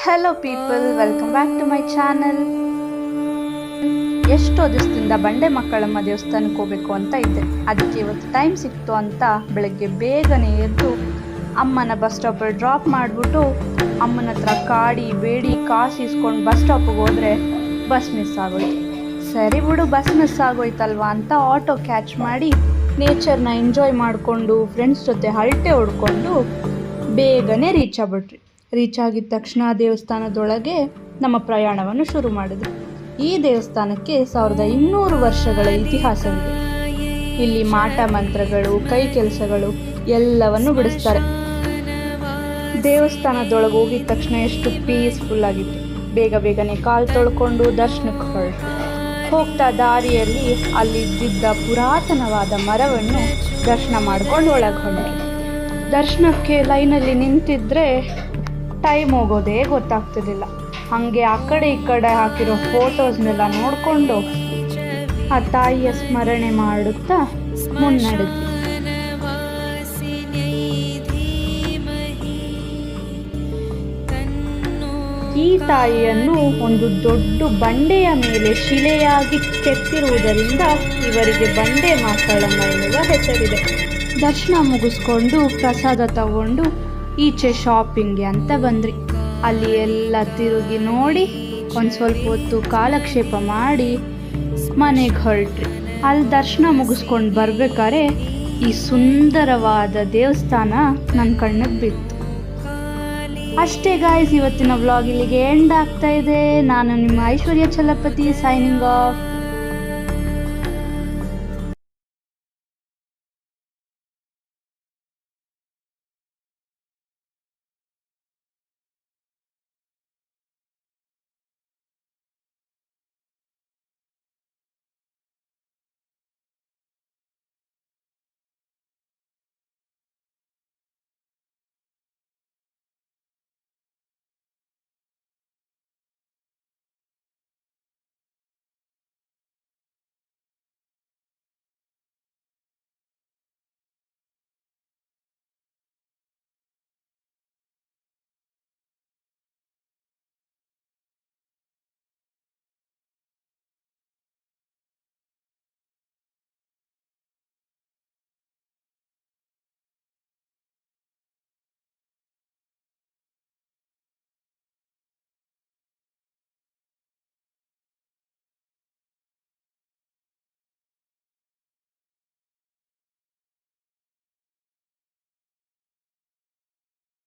Hello people, welcome back to my channel. ಎಷ್ಟೋ ದಿವಸದಿಂದ ಬಂಡೆ ಮಕ್ಕಳಮ್ಮ ದೇವಸ್ಥಾನಕ್ಕೆ ಹೋಗಬೇಕು ಅಂತ ಇದ್ದೆ. ಅದಕ್ಕೆ ಇವತ್ತು ಟೈಮ್ ಸಿಕ್ತು ಅಂತ ಬೆಳಗ್ಗೆ ಬೇಗನೆ ಎದ್ದು ಅಮ್ಮನ ಬಸ್ ಸ್ಟಾಪಲ್ಲಿ ಡ್ರಾಪ್ ಮಾಡಿಬಿಟ್ಟು ಅಮ್ಮನ ಹತ್ರ ಕಾಡಿ ಬೇಡಿ ಕಾಸು ಇಸ್ಕೊಂಡು ಬಸ್ ಸ್ಟಾಪಿಗೆ ಹೋದರೆ ಬಸ್ ಮಿಸ್ ಆಗೋಯ್ತು. ಸರಿ ಬಿಡು, ಬಸ್ ಮಿಸ್ ಆಗೋಯ್ತಲ್ವಾ ಅಂತ ಆಟೋ ಕ್ಯಾಚ್ ಮಾಡಿ ನೇಚರ್ನ ಎಂಜಾಯ್ ಮಾಡಿಕೊಂಡು ಫ್ರೆಂಡ್ಸ್ ಜೊತೆ ಹರಟೆ ಹೊಡ್ಕೊಂಡು ಬೇಗನೆ ರೀಚ್ ಆಗಿದ ತಕ್ಷಣ ದೇವಸ್ಥಾನದೊಳಗೆ ನಮ್ಮ ಪ್ರಯಾಣವನ್ನು ಶುರು ಮಾಡಿದ್ವಿ. ಈ ದೇವಸ್ಥಾನಕ್ಕೆ 1200 ವರ್ಷಗಳ ಇತಿಹಾಸವಿದೆ. ಇಲ್ಲಿ ಮಾಟ ಮಂತ್ರಗಳು, ಕೈ ಕೆಲಸಗಳು ಎಲ್ಲವನ್ನು ಬಿಡಿಸ್ತಾರೆ. ದೇವಸ್ಥಾನದೊಳಗೆ ಹೋಗಿದ ತಕ್ಷಣ ಎಷ್ಟು ಪೀಸ್ಫುಲ್ ಆಗಿತ್ತು. ಬೇಗನೆ ಕಾಲು ತೊಳ್ಕೊಂಡು ದರ್ಶನಕ್ಕೆ ಹೊರಟು. ಹೋಗ್ತಾ ದಾರಿಯಲ್ಲಿ ಅಲ್ಲಿದ್ದ ಪುರಾತನವಾದ ಮರವನ್ನು ದರ್ಶನ ಮಾಡ್ಕೊಂಡು ಒಳಗೆ ಹೊರಟು. ದರ್ಶನಕ್ಕೆ ಲೈನಲ್ಲಿ ನಿಂತಿದ್ರೆ ಟೈಮ್ ಹೋಗೋದೇ ಗೊತ್ತಾಗ್ತಿರ್ಲಿಲ್ಲ. ಹಾಗೆ ಆ ಕಡೆ ಈ ಕಡೆ ಹಾಕಿರೋ ಫೋಟೋಸ್ನೆಲ್ಲ ನೋಡಿಕೊಂಡು ಆ ತಾಯಿಯ ಸ್ಮರಣೆ ಮಾಡುತ್ತಾ ಮುನ್ನಡೆದ್ವಿ. ಈ ತಾಯಿಯನ್ನು ಒಂದು ದೊಡ್ಡ ಬಂಡೆಯ ಮೇಲೆ ಶಿಲೆಯಾಗಿ ಕೆತ್ತಿರುವುದರಿಂದ ಇವರಿಗೆ ಬಂಡೆ ಮಕ್ಕಳಮ್ಮ ಎನ್ನುವ ಹೆಸರಿದೆ. ದರ್ಶನ ಮುಗಿಸ್ಕೊಂಡು ಪ್ರಸಾದ ತಗೊಂಡು ಈಚೆ ಶಾಪಿಂಗ್ಗೆ ಅಂತ ಬಂದ್ರಿ. ಅಲ್ಲಿ ಎಲ್ಲ ತಿರುಗಿ ನೋಡಿ ಒಂದು ಸ್ವಲ್ಪ ಹೊತ್ತು ಕಾಲಕ್ಷೇಪ ಮಾಡಿ ಮನೆಗೆ ಹೊರಟ್ರಿ. ಅಲ್ಲಿ ದರ್ಶನ ಮುಗಿಸ್ಕೊಂಡು ಬರ್ಬೇಕಾದ್ರೆ ಈ ಸುಂದರವಾದ ದೇವಸ್ಥಾನ ನನ್ನ ಕಣ್ಣಿಗೆ ಬಿತ್ತು. ಅಷ್ಟೇ ಗಾಯ್ಸ್, ಇವತ್ತಿನ ವ್ಲಾಗ್ ಇಲ್ಲಿಗೆ ಎಂಡ್ ಆಗ್ತಾ ಇದೆ. ನಾನು ನಿಮ್ಮ ಐಶ್ವರ್ಯ ಚಲಪತಿ, ಸೈನಿಂಗ್ ಆಫ್.